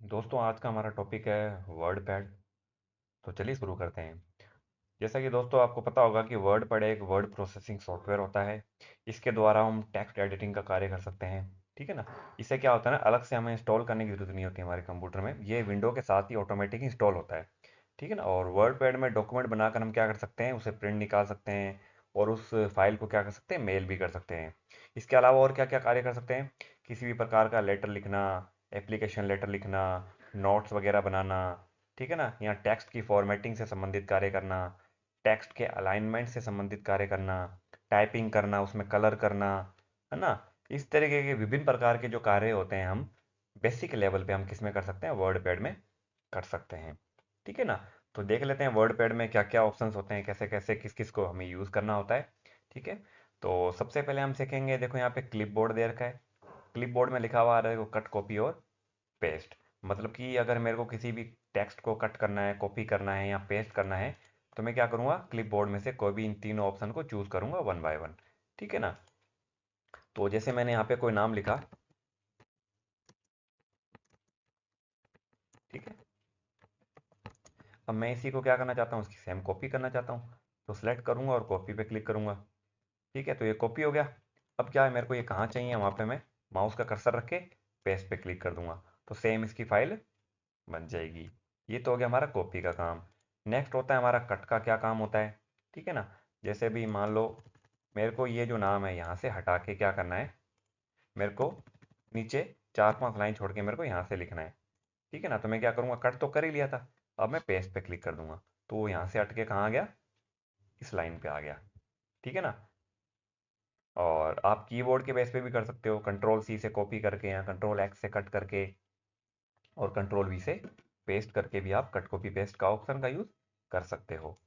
दोस्तों आज का हमारा टॉपिक है वर्ड पैड। तो चलिए शुरू करते हैं। जैसा कि दोस्तों आपको पता होगा कि वर्ड पैड एक वर्ड प्रोसेसिंग सॉफ्टवेयर होता है। इसके द्वारा हम टेक्स्ट एडिटिंग का कार्य कर सकते हैं। ठीक है ना। इससे क्या होता है ना, अलग से हमें इंस्टॉल करने की जरूरत नहीं होती हमारे कंप्यूटर में, ये विंडो के साथ ही ऑटोमेटिक इंस्टॉल होता है। ठीक है ना। और वर्ड पैड में डॉक्यूमेंट बनाकर हम क्या कर सकते हैं, उसे प्रिंट निकाल सकते हैं और उस फाइल को क्या कर सकते हैं, मेल भी कर सकते हैं। इसके अलावा और क्या क्या कार्य कर सकते हैं, किसी भी प्रकार का लेटर लिखना, एप्लीकेशन लेटर लिखना, नोट्स वगैरह बनाना। ठीक है ना। यहाँ टेक्स्ट की फॉर्मेटिंग से संबंधित कार्य करना, टेक्स्ट के अलाइनमेंट से संबंधित कार्य करना, टाइपिंग करना, उसमें कलर करना, है ना। इस तरीके के विभिन्न प्रकार के जो कार्य होते हैं हम बेसिक लेवल पे हम किस में कर सकते हैं, वर्ड पैड में कर सकते हैं। ठीक है ना। तो देख लेते हैं वर्ड पैड में क्या क्या ऑप्शंस होते हैं, कैसे कैसे किस किस को हमें यूज़ करना होता है। ठीक है। तो सबसे पहले हम सीखेंगे, देखो यहाँ पे क्लिप बोर्ड दे रखा है। क्लिप बोर्ड में लिखा हुआ आ रहा है कट कॉपी और पेस्ट। मतलब कि अगर मेरे को किसी भी टेक्स्ट को कट करना है, कॉपी करना है या पेस्ट करना है, तो मैं क्या करूँगा, क्लिप बोर्ड में से कोई भी इन तीनों ऑप्शन को चूज़ करूँगा वन बाय वन। ठीक है ना। तो जैसे मैंने यहाँ पे कोई नाम लिखा। ठीक है। अब मैं इसी को क्या करना चाहता हूँ, उसकी सेम कॉपी करना चाहता हूँ। तो सेलेक्ट करूँगा और कॉपी पे क्लिक करूँगा। ठीक है। तो ये कॉपी हो गया। अब क्या है, मेरे को ये कहाँ चाहिए, वहाँ पे मैं माउस का कर्सर रख के पेस्ट पे क्लिक कर दूंगा। तो सेम इसकी फाइल बन जाएगी। ये तो हो गया हमारा कॉपी का काम। नेक्स्ट होता है हमारा कट का क्या काम होता है। ठीक है ना। जैसे भी मान लो मेरे को ये जो नाम है यहाँ से हटा के क्या करना है, मेरे को नीचे 4-5 लाइन छोड़ के मेरे को यहाँ से लिखना है। ठीक है ना। तो मैं क्या करूँगा, कट तो कर ही लिया था, अब मैं पेस्ट पे क्लिक कर दूंगा। तो वो यहाँ से हट के कहाँ आ गया, इस लाइन पे आ गया। ठीक है ना। और आप कीबोर्ड के बेस पे भी कर सकते हो, कंट्रोल सी से कॉपी करके या कंट्रोल एक्स से कट करके और कंट्रोल वी से पेस्ट करके भी आप कट कॉपी पेस्ट का ऑप्शन का यूज कर सकते हो।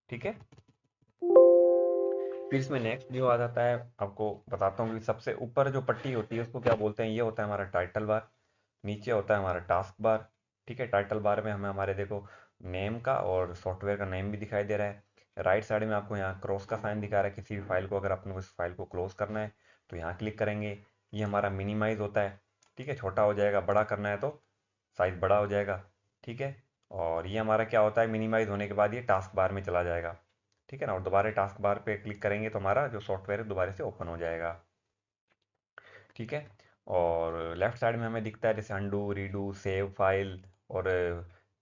ठीक है। फिर इसमें नेक्स्ट जो आ जाता है, आपको बताता हूँ कि सबसे ऊपर जो पट्टी होती है उसको क्या बोलते हैं, ये होता है हमारा टाइटल बार। नीचे होता है हमारा टास्क बार। ठीक है। टाइटल बार में हमें हमारे देखो नेम का और सॉफ्टवेयर का नेम भी दिखाई दे रहा है। राइट साइड में आपको यहाँ क्रॉस का साइन दिखा रहा है, किसी भी फाइल को अगर अपने उस फाइल को क्लोज करना है तो यहाँ क्लिक करेंगे। ये हमारा मिनिमाइज होता है। ठीक है। छोटा हो जाएगा, बड़ा करना है तो साइज बड़ा हो जाएगा। ठीक है। और ये हमारा क्या होता है, मिनिमाइज होने के बाद ये टास्क बार में चला जाएगा। ठीक है ना। और दोबारा टास्क बार पे क्लिक करेंगे तो हमारा जो सॉफ्टवेयर है दोबारा से ओपन हो जाएगा। ठीक है। और लेफ्ट साइड में हमें दिखता है जैसे अंडू, रीडू, सेव फाइल और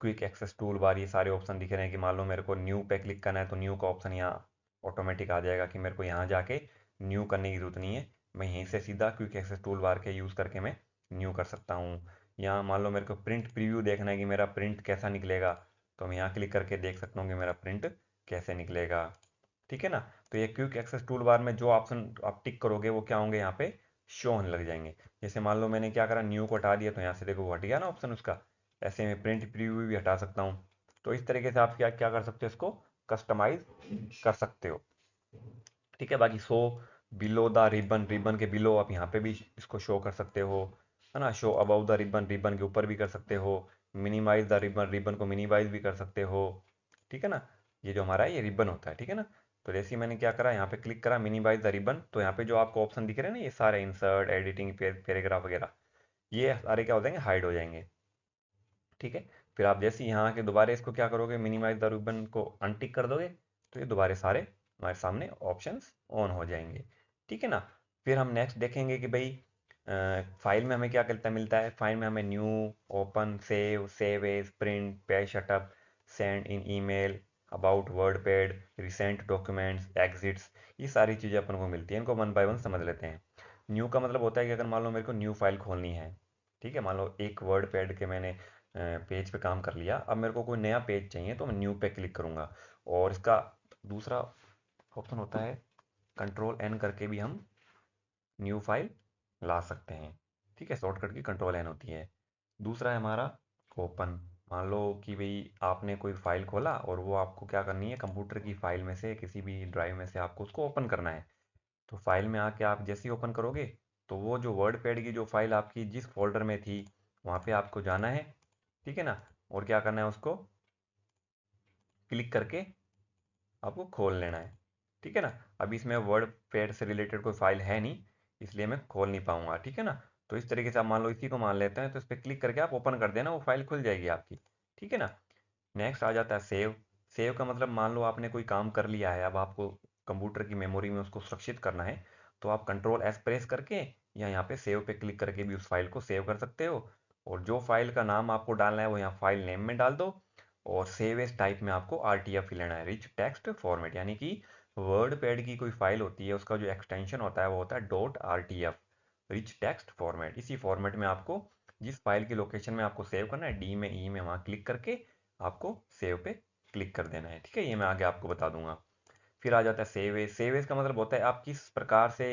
क्विक एक्सेस टूल बार, ये सारे ऑप्शन दिख रहे हैं कि मान लो मेरे को न्यू पे क्लिक करना है तो न्यू का ऑप्शन यहाँ ऑटोमेटिक आ जाएगा कि मेरे को यहाँ जाके न्यू करने की जरूरत नहीं है। मैं यहीं से सीधा क्विक एक्सेस टूल बार के यूज़ करके मैं न्यू कर सकता हूँ। यहाँ मान लो मेरे को प्रिंट प्रीव्यू देखना है कि मेरा प्रिंट कैसा निकलेगा, तो मैं यहाँ क्लिक करके देख सकता हूँ कि मेरा प्रिंट कैसे निकलेगा। ठीक है ना। तो ये क्विक एक्सेस टूल बार में जो ऑप्शन आप टिक करोगे वो क्या होंगे, यहाँ पे शो होने लग जाएंगे। जैसे मान लो मैंने क्या करा, न्यू को हटा दिया तो यहाँ से देखो वो हट गया ना ऑप्शन उसका। ऐसे में प्रिंट प्रीव्यू भी हटा सकता हूँ। तो इस तरीके से आप क्या क्या कर सकते हो, इसको कस्टमाइज कर सकते हो। ठीक है। बाकी show below the ribbon, ribbon के बिलो आप यहाँ पे भी इसको शो कर सकते हो, है ना। Show about the ribbon, ribbon के ऊपर भी कर सकते हो। मिनिमाइज द रिबन, रिबन को मिनिमाइज भी कर सकते हो। ठीक है ना। ये जो हमारा है ये रिबन होता है। ठीक है ना। तो जैसे ही मैंने क्या करा, यहाँ पे क्लिक करा मिनिमाइज द रिबन, तो यहाँ पे जो आपको ऑप्शन दिख रहे हैं ना, ये सारे इंसर्ट, एडिटिंग, पैराग्राफ वगैरह, ये सारे क्या हो जाएंगे, हाइड हो जाएंगे। ठीक है। फिर आप जैसे ही यहाँ के दोबारा इसको क्या करोगे, मिनिमाइज द रिबन को अनटिक कर दोगे, तो ये दोबारा सारे हमारे सामने ऑप्शंस ऑन हो जाएंगे। ठीक है ना। फिर हम नेक्स्ट देखेंगे कि भाई फाइल में हमें क्या करता मिलता है। फाइल में हमें new, open, save, save as, print, page setup, send in email, about WordPad, recent documents, exits, ये सारी चीज़ें अपन को मिलती हैं। इनको वन बाय वन समझ लेते हैं। न्यू का मतलब होता है कि अगर मान लो मेरे को न्यू फाइल खोलनी है। ठीक है। मान लो एक वर्ड पैड के मैंने पेज पे काम कर लिया, अब मेरे को कोई नया पेज चाहिए तो मैं न्यू पे क्लिक करूँगा। और इसका दूसरा ऑप्शन होता है कंट्रोल एन करके भी हम न्यू फाइल ला सकते हैं। ठीक है। शॉर्टकट की कंट्रोल एन होती है। दूसरा है हमारा ओपन। मान लो कि भाई आपने कोई फाइल खोला और वो आपको क्या करनी है, कंप्यूटर की फाइल में से किसी भी ड्राइव में से आपको उसको ओपन करना है। तो फाइल में आके आप जैसे ही ओपन करोगे तो वो जो वर्ड पैड की जो फाइल आपकी जिस फोल्डर में थी वहाँ पे आपको जाना है। ठीक है ना। और क्या करना है, उसको क्लिक करके आपको खोल लेना है। ठीक है ना। अभी इसमें वर्ड पैड से रिलेटेड कोई फाइल है नहीं, इसलिए मैं खोल नहीं पाऊंगा। ठीक है ना। तो इस तरीके से आप मान लो इसी को मान लेते हैं, तो इस पर क्लिक करके आप ओपन कर देना, वो फाइल खुल जाएगी आपकी। ठीक है ना। नेक्स्ट आ जाता है सेव। सेव का मतलब मान लो आपने कोई काम कर लिया है, अब आपको कंप्यूटर की मेमोरी में उसको सुरक्षित करना है, तो आप कंट्रोल एस प्रेस करके या यहाँ पे सेव पे क्लिक करके भी उस फाइल को सेव कर सकते हो। और जो फाइल का नाम आपको डालना है वो यहाँ फाइल नेम में डाल दो। और सेव एज टाइप में आपको RTF ही लेना है, रिच टेक्स्ट फॉर्मेट, यानी कि वर्ड पैड की कोई फाइल होती है उसका जो एक्सटेंशन होता है वो होता है .RTF, रिच टेक्स्ट फॉर्मेट। इसी फॉर्मेट में आपको जिस फाइल की लोकेशन में आपको सेव करना है, डी में ई में, वहाँ क्लिक करके आपको सेव पे क्लिक कर देना है। ठीक है, ये मैं आगे आपको बता दूंगा। फिर आ जाता है सेव एज। सेव एज का मतलब होता है आप किस प्रकार से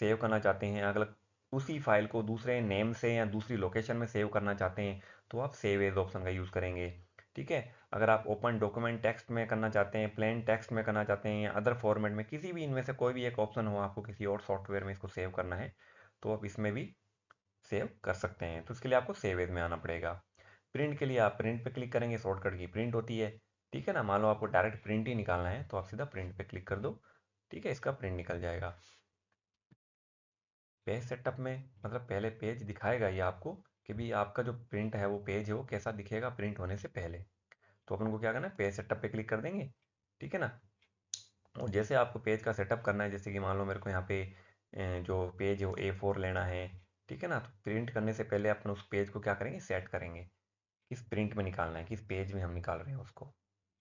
सेव करना चाहते हैं, अगर उसी फाइल को दूसरे नेम से या दूसरी लोकेशन में सेव करना चाहते हैं तो आप सेव एज ऑप्शन का यूज़ करेंगे। ठीक है, अगर आप ओपन डॉक्यूमेंट टेक्स्ट में करना चाहते हैं, प्लेन टेक्स्ट में करना चाहते हैं, या अदर फॉर्मेट में, किसी भी इनमें से कोई भी एक ऑप्शन हो, आपको किसी और सॉफ्टवेयर में इसको सेव करना है तो आप इसमें भी सेव कर सकते हैं। तो इसके लिए आपको सेव एज में आना पड़ेगा। प्रिंट के लिए आप प्रिंट पे क्लिक करेंगे, शॉर्टकट की प्रिंट होती है। ठीक है ना, मान लो आपको डायरेक्ट प्रिंट ही निकालना है तो आप सीधा प्रिंट पे क्लिक कर दो। ठीक है, इसका प्रिंट निकल जाएगा। पेज सेटअप में मतलब पहले पेज दिखाएगा ये आपको कि भी आपका जो प्रिंट है वो पेज है वो कैसा दिखेगा प्रिंट होने से पहले। तो अपन को क्या करना है, पेज सेटअप पे क्लिक कर देंगे। ठीक है ना। और जैसे आपको पेज का सेटअप करना है, जैसे कि मान लो मेरे को यहाँ पे जो पेज है वो A4 लेना है। ठीक है ना, तो प्रिंट करने से पहले अपन उस पेज को क्या करेंगे, सेट करेंगे, किस प्रिंट में निकालना है, किस पेज में हम निकाल रहे हैं उसको।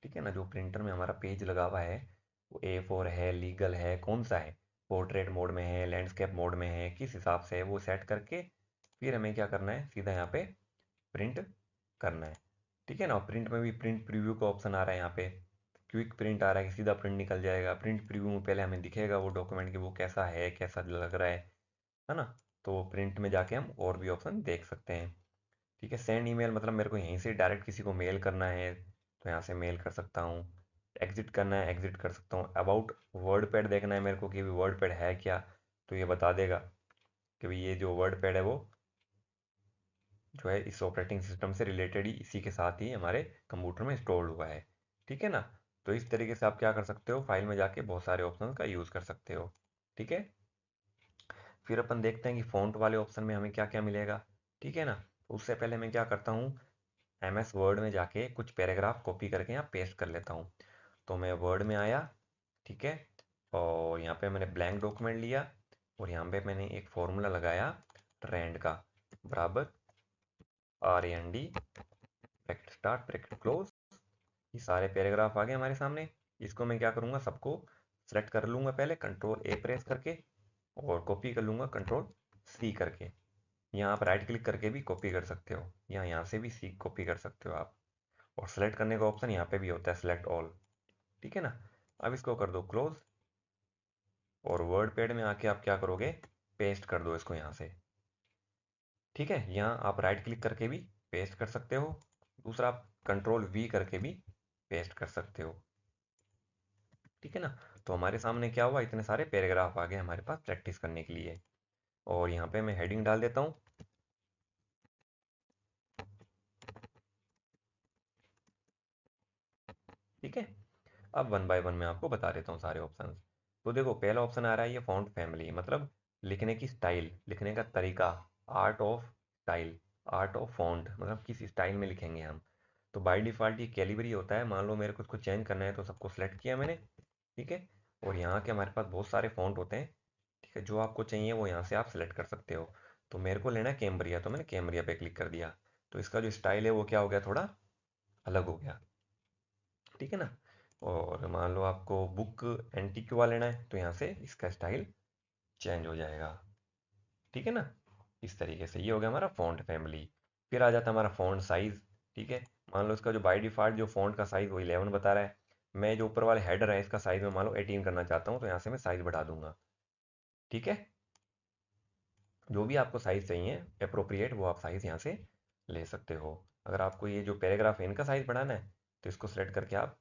ठीक है ना, जो प्रिंटर में हमारा पेज लगा हुआ है वो A4 है, लीगल है, कौन सा है, पोर्ट्रेट मोड में है, लैंडस्केप मोड में है, किस हिसाब से है वो सेट करके फिर हमें क्या करना है, सीधा यहाँ पे प्रिंट करना है। ठीक है ना, प्रिंट में भी प्रिंट प्रीव्यू का ऑप्शन आ रहा है यहाँ पे। क्विक प्रिंट आ रहा है कि सीधा प्रिंट निकल जाएगा। प्रिंट प्रीव्यू में पहले हमें दिखेगा वो डॉक्यूमेंट कि वो कैसा है, कैसा लग रहा है ना। तो प्रिंट में जाके हम और भी ऑप्शन देख सकते हैं। ठीक है, सेंड ईमेल मतलब मेरे को यहीं से डायरेक्ट किसी को मेल करना है तो यहाँ से मेल कर सकता हूँ। एग्जिट करना है, एग्जिट कर सकता हूँ। अबाउट वर्ड पैड देखना है मेरे को कि वर्ड पैड है क्या, तो ये बता देगा कि भाई ये जो वर्ड पैड है वो जो है इस ऑपरेटिंग सिस्टम से रिलेटेड ही, इसी के साथ ही हमारे कंप्यूटर में इंस्टॉल हुआ है। ठीक है ना। तो इस तरीके से आप क्या कर सकते हो, फाइल में जाके बहुत सारे ऑप्शन का यूज़ कर सकते हो। ठीक है, फिर अपन देखते हैं कि फ़ॉन्ट वाले ऑप्शन में हमें क्या क्या मिलेगा। ठीक है ना, उससे पहले मैं क्या करता हूँ, MS वर्ड में जाके कुछ पैराग्राफ कॉपी करके यहाँ पेस्ट कर लेता हूँ। तो मैं वर्ड में आया। ठीक है, और यहाँ पे मैंने ब्लैंक डॉक्यूमेंट लिया और यहाँ पे मैंने एक फॉर्मूला लगाया ट्रेंड का, बराबर RAND bracket start bracket close. ये सारे पैराग्राफ आ गए हमारे सामने। इसको मैं क्या करूँगा, सबको सेलेक्ट कर लूँगा, पहले कंट्रोल A प्रेस करके, और कॉपी कर लूँगा कंट्रोल C करके। यहाँ आप राइट क्लिक करके भी कॉपी कर सकते हो, या यहाँ से भी सी कॉपी कर सकते हो आप। और सेलेक्ट करने का ऑप्शन यहाँ पे भी होता है, सेलेक्ट ऑल। ठीक है ना। अब इसको कर दो क्लोज, और वर्ड पैड में आके आप क्या करोगे, पेस्ट कर दो इसको यहाँ से। ठीक है, यहाँ आप राइट क्लिक करके भी पेस्ट कर सकते हो, दूसरा आप कंट्रोल V करके भी पेस्ट कर सकते हो। ठीक है ना। तो हमारे सामने क्या हुआ, इतने सारे पैराग्राफ आ गए हमारे पास प्रैक्टिस करने के लिए। और यहाँ पे मैं हेडिंग डाल देता हूँ। ठीक है, अब वन बाय वन मैं आपको बता देता हूँ सारे ऑप्शंस। तो देखो पहला ऑप्शन आ रहा है ये फॉन्ट फैमिली, मतलब लिखने की स्टाइल, लिखने का तरीका, art of style, art of font, मतलब किस स्टाइल में लिखेंगे हम। तो बाय डिफ़ॉल्ट ये कैलिबरी होता है, मान लो मेरे को इसको चेंज करना है तो सबको सेलेक्ट किया मैंने। ठीक है, और यहाँ के हमारे पास बहुत सारे फॉन्ट होते हैं। ठीक है, जो आपको चाहिए वो यहाँ से आप सेलेक्ट कर सकते हो। तो मेरे को लेना है कैम्ब्रिया, तो मैंने कैम्ब्रिया पे क्लिक कर दिया। तो इसका जो स्टाइल है वो क्या हो गया, थोड़ा अलग हो गया। ठीक है ना। और मान लो आपको बुक एंटीक्वा लेना है तो यहाँ से इसका स्टाइल चेंज हो जाएगा। ठीक है ना। इस तरीके से ये हो गया हमारा फ़ॉन्ट फैमिली। फिर आ जाता है हमारा फ़ॉन्ट साइज़। ठीक है, मान लो इसका जो बाय डिफ़ॉल्ट जो फ़ॉन्ट का साइज़ वो 11 बता रहा है। मैं जो ऊपर वाले हेडर है इसका साइज़ में मान लो 18 करना चाहता हूँ, तो यहाँ से मैं साइज़ बढ़ा दूंगा। ठीक है, जो भी आपको साइज़ चाहिए अप्रोप्रिएट वो आप साइज़ यहाँ से ले सकते हो। अगर आपको ये जो पैराग्राफ है इनका साइज़ बढ़ाना है तो इसको सेलेक्ट करके आप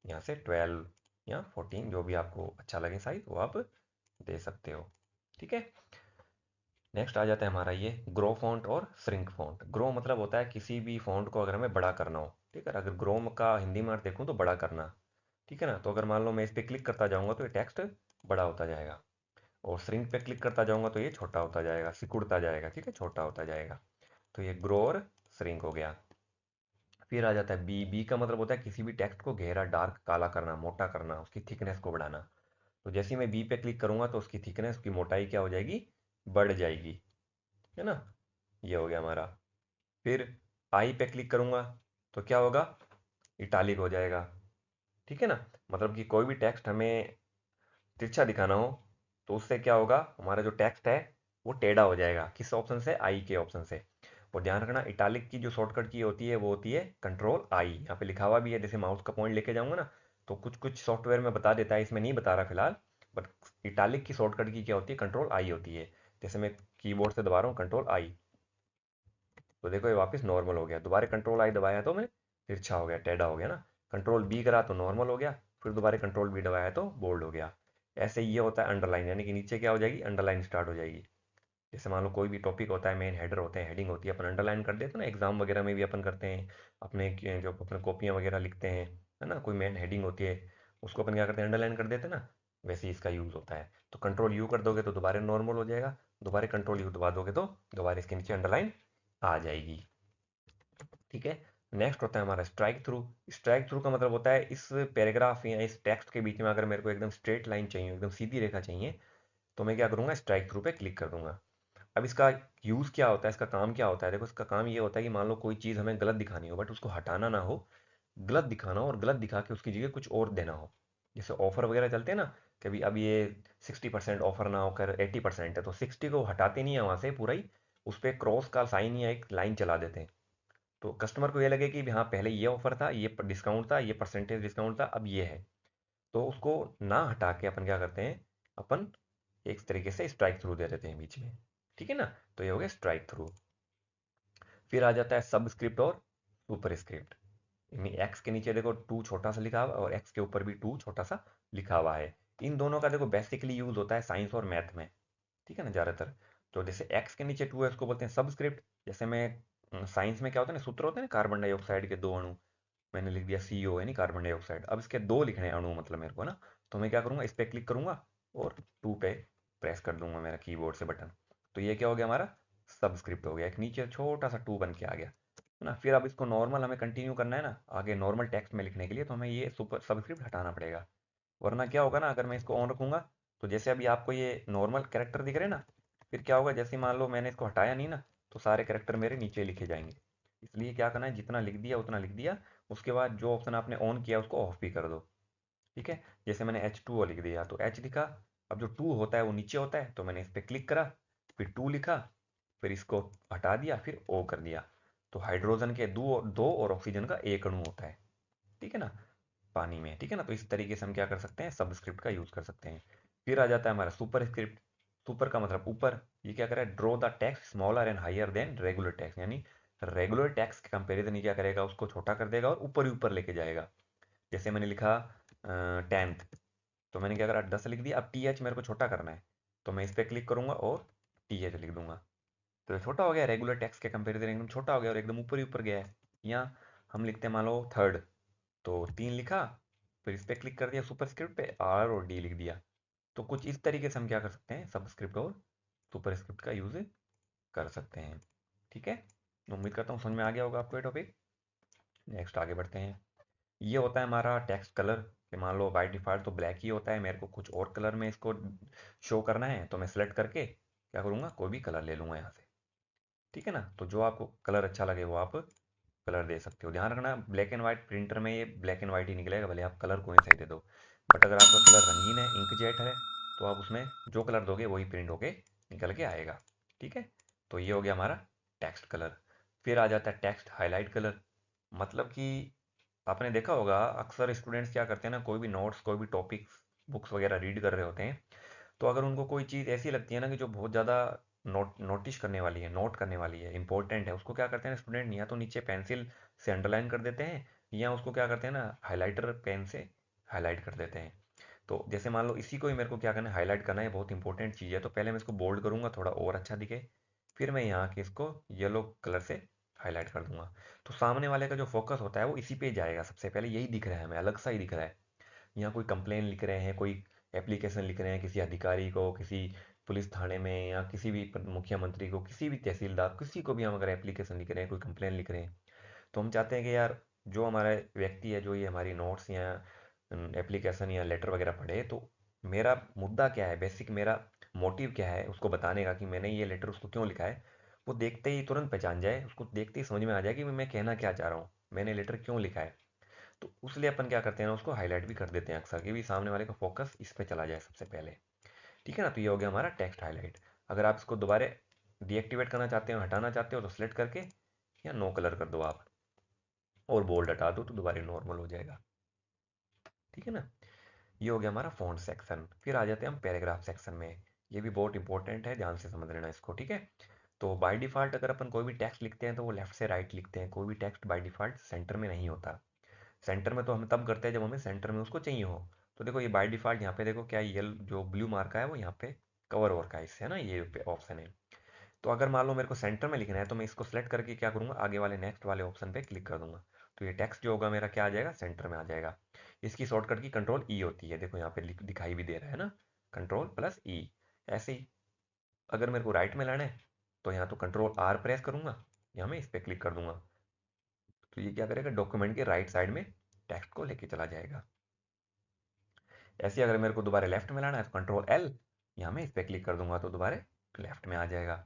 यहाँ से 12 या 14 जो भी आपको अच्छा लगे साइज़ वो आप दे सकते हो। ठीक है, नेक्स्ट आ जाता है हमारा ये ग्रो फॉन्ट और श्रिंक फॉन्ट। ग्रो मतलब होता है किसी भी फॉन्ट को अगर हमें बड़ा करना हो। ठीक है, अगर ग्रो का हिंदी में अर्थ देखूँ तो बड़ा करना। ठीक है ना, तो अगर मान लो मैं इस पर क्लिक करता जाऊँगा तो ये टेक्स्ट बड़ा होता जाएगा। और श्रिंक पे क्लिक करता जाऊंगा तो ये छोटा होता जाएगा, सिकुड़ता जाएगा, ठीक है, छोटा होता जाएगा। तो ये ग्रो और श्रिंक हो गया। फिर आ जाता है बी। बी का मतलब होता है किसी भी टेक्स्ट को गहरा, डार्क, काला करना, मोटा करना, उसकी थिकनेस को बढ़ाना। तो जैसे ही मैं बी पे क्लिक करूंगा तो उसकी थिकनेस, उसकी मोटाई क्या हो जाएगी, बढ़ जाएगी, है ना। ये हो गया हमारा। फिर आई पे क्लिक करूंगा तो क्या होगा, इटालिक हो जाएगा, ठीक है ना। मतलब कि कोई भी टेक्स्ट हमें तिरछा दिखाना हो तो उससे क्या होगा, हमारा जो टेक्स्ट है वो टेढ़ा हो जाएगा। किस ऑप्शन से, आई के ऑप्शन से। और ध्यान रखना, इटालिक की जो शॉर्टकट की होती है वो होती है कंट्रोल आई। यहाँ पे लिखा हुआ भी है, जैसे माउस का पॉइंट लेके जाऊंगा ना तो कुछ कुछ सॉफ्टवेयर में बता देता है, इसमें नहीं बता रहा फिलहाल। बट इटालिक की शॉर्टकट की क्या होती है, कंट्रोल आई होती है। जैसे मैं कीबोर्ड से दबा रहा हूँ कंट्रोल आई, तो देखो ये वापस नॉर्मल हो गया। दोबारा कंट्रोल आई दबाया तो मैं तिरछा हो गया, टेढ़ा हो गया ना। कंट्रोल बी करा तो नॉर्मल हो गया, फिर दोबारा कंट्रोल बी दबाया तो बोल्ड हो गया। ऐसे ये होता है अंडरलाइन, यानी कि नीचे क्या हो जाएगी, अंडरलाइन स्टार्ट हो जाएगी। जैसे मान लो कोई भी टॉपिक होता है, मेन हेडर होते हैं, हेडिंग होती है, अपन अंडरलाइन कर देते हैं ना, एग्जाम वगैरह में भी अपन करते हैं। अपने जो अपने कॉपियाँ वगैरह लिखते हैं, है ना, कोई मेन हेडिंग होती है, उसको अपन क्या करते हैं, अंडरलाइन कर देते हैं ना। वैसे ही इसका यूज़ होता है। तो कंट्रोल यू कर दोगे तो दोबारा नॉर्मल हो जाएगा, दोबारा कंट्रोल यू दबा दोगे तो दोबारा इसके नीचे अंडरलाइन आ जाएगी, ठीक है। नेक्स्ट होता है हमारा स्ट्राइक थ्रू। स्ट्राइक थ्रू का मतलब होता है इस पैराग्राफ या इस टेक्स्ट के बीच में अगर मेरे को एकदम स्ट्रेट लाइन चाहिए, एकदम सीधी रेखा चाहिए, तो मैं क्या करूंगा, स्ट्राइक थ्रू पे क्लिक कर दूंगा। अब इसका यूज़ क्या होता है, इसका काम क्या होता है, देखो इसका काम ये होता है कि मान लो कोई चीज़ हमें गलत दिखानी हो बट उसको हटाना ना हो, गलत दिखाना हो और गलत दिखा के उसकी जगह कुछ और देना हो। जैसे ऑफर वगैरह चलते हैं ना, कि अभी अब ये 60% ऑफर ना होकर 80% है, तो 60 को हटाते नहीं है वहाँ से पूरा ही, उस पर क्रॉस का साइन या एक लाइन चला देते हैं। तो कस्टमर को ये लगे कि हाँ पहले ये ऑफर था, ये डिस्काउंट था, ये परसेंटेज डिस्काउंट था, अब ये है। तो उसको ना हटा के अपन क्या करते हैं, अपन एक तरीके से स्ट्राइक थ्रू दे देते हैं बीच में, ठीक है ना। तो ये हो गया स्ट्राइक थ्रू। फिर आ जाता है सबस्क्रिप्ट और सुपरस्क्रिप्ट। एक्स के नीचे देखो टू छोटा सा लिखा हुआ है और एक्स के ऊपर भी टू छोटा सा लिखा हुआ है। इन दोनों का देखो बेसिकली यूज होता है साइंस और मैथ में, ठीक है ना, ज़्यादातर। तो जैसे एक्स के नीचे टू है उसको बोलते हैं सबस्क्रिप्ट। जैसे मैं साइंस में क्या होता है ना, सूत्र होते हैं ना, कार्बन डाइऑक्साइड के दो अणु, मैंने लिख दिया CO है नहीं, कार्बन डाइऑक्साइड। अब इसके दो लिखने हैं अणु मतलब मेरे को ना, तो मैं क्या करूँगा, इस पर क्लिक करूंगा और टू पे प्रेस कर दूंगा मेरा कीबोर्ड से बटन। तो ये क्या हो गया, हमारा सबस्क्रिप्ट हो गया, एक नीचे छोटा सा टू बन के आ गया, है ना। फिर अब इसको नॉर्मल हमें कंटिन्यू करना है ना आगे नॉर्मल टेक्स्ट में लिखने के लिए, तो हमें ये सुपर सबस्क्रिप्ट हटाना पड़ेगा। वरना क्या होगा ना, अगर मैं इसको ऑन रखूंगा तो जैसे अभी आपको ये नॉर्मल कैरेक्टर दिख रहे हैं ना, फिर क्या होगा, जैसे मान लो मैंने इसको हटाया नहीं ना, तो सारे कैरेक्टर मेरे नीचे लिखे जाएंगे। इसलिए क्या करना है, जितना लिख दिया उतना लिख दिया, उसके बाद जो ऑप्शन आपने ऑन किया उसको ऑफ भी कर दो, ठीक है। जैसे मैंने H2O लिख दिया तो H लिखा, अब जो टू होता है वो नीचे होता है, तो मैंने इस पर क्लिक करा, फिर टू लिखा, फिर इसको हटा दिया, फिर O कर दिया। तो हाइड्रोजन के दो दो और ऑक्सीजन का एक अणु होता है, ठीक है ना, पानी में, ठीक है ना। तो इस तरीके से हम क्या कर सकते हैं, सबस्क्रिप्ट का यूज कर सकते हैं। फिर आ जाता है हमारा सुपर स्क्रिप्ट। सुपर का मतलब ऊपर। ये क्या करे, draw the text smaller and higher than regular text, यानी रेगुलर टेक्स्ट के कंपेरिजन ये क्या करेगा, उसको छोटा कर देगा और ऊपर ही ऊपर लेके जाएगा। जैसे मैंने लिखा 10th, तो मैंने क्या करा, 10 लिख दिया। अब TH मेरे को छोटा करना है, तो मैं इस पर क्लिक करूंगा और TH लिख दूंगा। तो ये छोटा हो गया, रेगुलर टेक्स्ट के कंपेरिजन एकदम छोटा हो गया और एकदम ऊपर ही ऊपर गया है। यहाँ हम लिखते हैं मान लो थर्ड, तो 3 लिखा, फिर इस पर क्लिक कर दिया सुपरस्क्रिप्ट पे, R और D लिख दिया। तो कुछ इस तरीके से हम क्या कर सकते हैं, सबस्क्रिप्ट और सुपरस्क्रिप्ट का यूज कर सकते हैं, ठीक है। उम्मीद करता हूँ समझ में आ गया होगा आपको ये टॉपिक। नेक्स्ट आगे बढ़ते हैं। ये होता है हमारा टेक्स्ट कलर, कि मान लो बाय डिफ़ॉल्ट तो ब्लैक ही होता है, मेरे को कुछ और कलर में इसको शो करना है, तो मैं सेलेक्ट करके क्या करूँगा, कोई भी कलर ले लूँगा यहाँ से, ठीक है ना। तो जो आपको कलर अच्छा लगे वो आप कलर दे सकते हो। ध्यान रखना ब्लैक एंड वाइट प्रिंटर में ये ब्लैक एंड वाइट ही निकलेगा, भले आप कलर कोई सही दे दो। बट अगर आपका कलर रंगीन है, इंकजेट है, तो आप उसमें जो कलर दोगे वही प्रिंट होके निकल के आएगा, ठीक है। तो ये हो गया हमारा टेक्स्ट कलर। फिर आ जाता है टेक्स्ट हाईलाइट कलर। मतलब कि आपने देखा होगा अक्सर स्टूडेंट्स क्या करते हैं ना, कोई भी नोट्स, कोई भी टॉपिक्स, बुक्स वगैरह रीड कर रहे होते हैं, तो अगर उनको कोई चीज़ ऐसी लगती है ना कि जो बहुत ज़्यादा नोटिस करने वाली है, नोट करने वाली है, इंपॉर्टेंट है, उसको क्या करते हैं स्टूडेंट, या तो नीचे पेंसिल से अंडरलाइन कर देते हैं, या उसको क्या करते हैं ना, हाइलाइटर पेन से हाईलाइट कर देते हैं। तो जैसे मान लो इसी को ही मेरे को क्या करना है, हाईलाइट करना है, बहुत इंपॉर्टेंट चीज़ है, तो पहले मैं इसको बोल्ड करूंगा थोड़ा और अच्छा दिखे, फिर मैं यहाँ के इसको येलो कलर से हाईलाइट कर दूंगा। तो सामने वाले का जो फोकस होता है वो इसी पे ही जाएगा, सबसे पहले यही दिख रहा है हमें, अलग सा ही दिख रहा है। यहाँ कोई कंप्लेन लिख रहे हैं, कोई एप्लीकेशन लिख रहे हैं किसी अधिकारी को, किसी पुलिस थाने में, या किसी भी मुख्यमंत्री को, किसी भी तहसीलदार, किसी को भी हम अगर एप्लीकेशन लिख रहे हैं, कोई कंप्लेन लिख रहे हैं, तो हम चाहते हैं कि यार जो हमारा व्यक्ति है, जो ये हमारी नोट्स या एप्लीकेशन या लेटर वगैरह पढ़े, तो मेरा मुद्दा क्या है, बेसिक मेरा मोटिव क्या है उसको बताने का, कि मैंने ये लेटर उसको क्यों लिखा है, वो देखते ही तुरंत पहचान जाए, उसको देखते ही समझ में आ जाए कि मैं कहना क्या चाह रहा हूँ, मैंने लेटर क्यों लिखा है। तो उसलिए अपन क्या करते हैं ना, उसको हाईलाइट भी कर देते हैं अक्सर, कि भी सामने वाले का फोकस इस पे चला जाए सबसे पहले। ठीक है ना, तो ये हो गया हमारा टेक्स्ट हाईलाइट। अगर आप इसको दोबारा डीएक्टिवेट करना चाहते हो, हटाना चाहते हो, तो सेलेक्ट करके या नो कलर कर दो आप, और बोल्ड हटा दो तो दोबारा नॉर्मल हो जाएगा। ठीक है ना, ये हो गया हमारा फॉन्ट सेक्शन। फिर आ जाते हैं हम पैराग्राफ सेक्शन में। ये भी बहुत इंपॉर्टेंट है, ध्यान से समझ लेना इसको। ठीक है, तो बाय डिफ़ॉल्ट अगर अपन कोई भी टेक्स्ट लिखते हैं तो वो लेफ्ट से राइट लिखते हैं, कोई भी टेक्स्ट बाय डिफ़ॉल्ट सेंटर में नहीं होता। सेंटर में तो हम तब करते हैं जब हमें सेंटर में उसको चाहिए हो। तो देखो ये बाय डिफ़ॉल्ट यहाँ पे देखो क्या, ये जो ब्लू मार्क है वो यहाँ पे कवर ओवर का इससे है ना, ये ऑप्शन है। तो अगर मान लो मेरे को सेंटर में लिखना है, तो मैं इसको सेलेक्ट करके क्या करूँगा, आगे वाले नेक्स्ट वाले ऑप्शन पे क्लिक कर दूंगा। तो ये टेक्स्ट जो होगा मेरा क्या आ जाएगा, सेंटर में आ जाएगा। इसकी शॉर्टकट की कंट्रोल ई होती है, देखो यहाँ पे दिखाई भी दे रहा है ना, कंट्रोल प्लस ई। ऐसे ही अगर मेरे को राइट में लाना है, तो यहाँ तो कंट्रोल आर प्रेस करूंगा, यहाँ मैं इस पर क्लिक कर दूंगा, तो ये क्या करेगा, डॉक्यूमेंट के राइट साइड में टेक्स्ट को लेके चला जाएगा। ऐसे ही अगर मेरे को दोबारा लेफ्ट में लाना है, तो कंट्रोल एल, यहाँ मैं इस पर क्लिक कर दूंगा तो दोबारा लेफ्ट में आ जाएगा।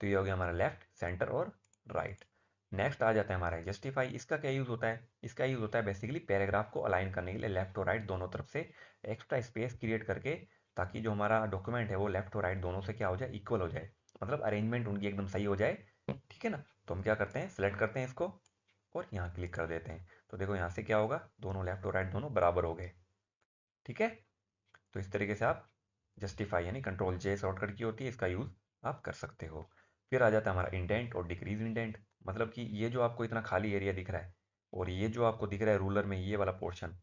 तो ये हो गया हमारा लेफ्ट, सेंटर और राइट। नेक्स्ट आ जाता है हमारा जस्टिफाई। इसका क्या यूज़ होता है, इसका यूज़ होता है बेसिकली पैराग्राफ को अलाइन करने के लिए, लेफ्ट और राइट दोनों तरफ से एक्स्ट्रा स्पेस क्रिएट करके, ताकि जो हमारा डॉक्यूमेंट है वो लेफ्ट और राइट दोनों से क्या हो जाए, इक्वल हो जाए, मतलब अरेंजमेंट उनकी एकदम सही हो जाए। ठीक है ना, तो हम क्या करते हैं, सेलेक्ट करते हैं इसको और यहाँ क्लिक कर देते हैं। तो देखो यहाँ से क्या होगा, दोनों लेफ्ट और राइट दोनों बराबर हो गए। ठीक है, तो इस तरीके से आप जस्टिफाई यानी कंट्रोल जे शॉर्टकट की होती है, इसका यूज़ आप कर सकते हो। फिर आ जाता है हमारा इंडेंट और डिक्रीज इंडेंट। मतलब कि ये जो आपको इतना खाली एरिया दिख रहा है, और ये जो आपको दिख रहा है रूलर में, ये वाला पोर्शन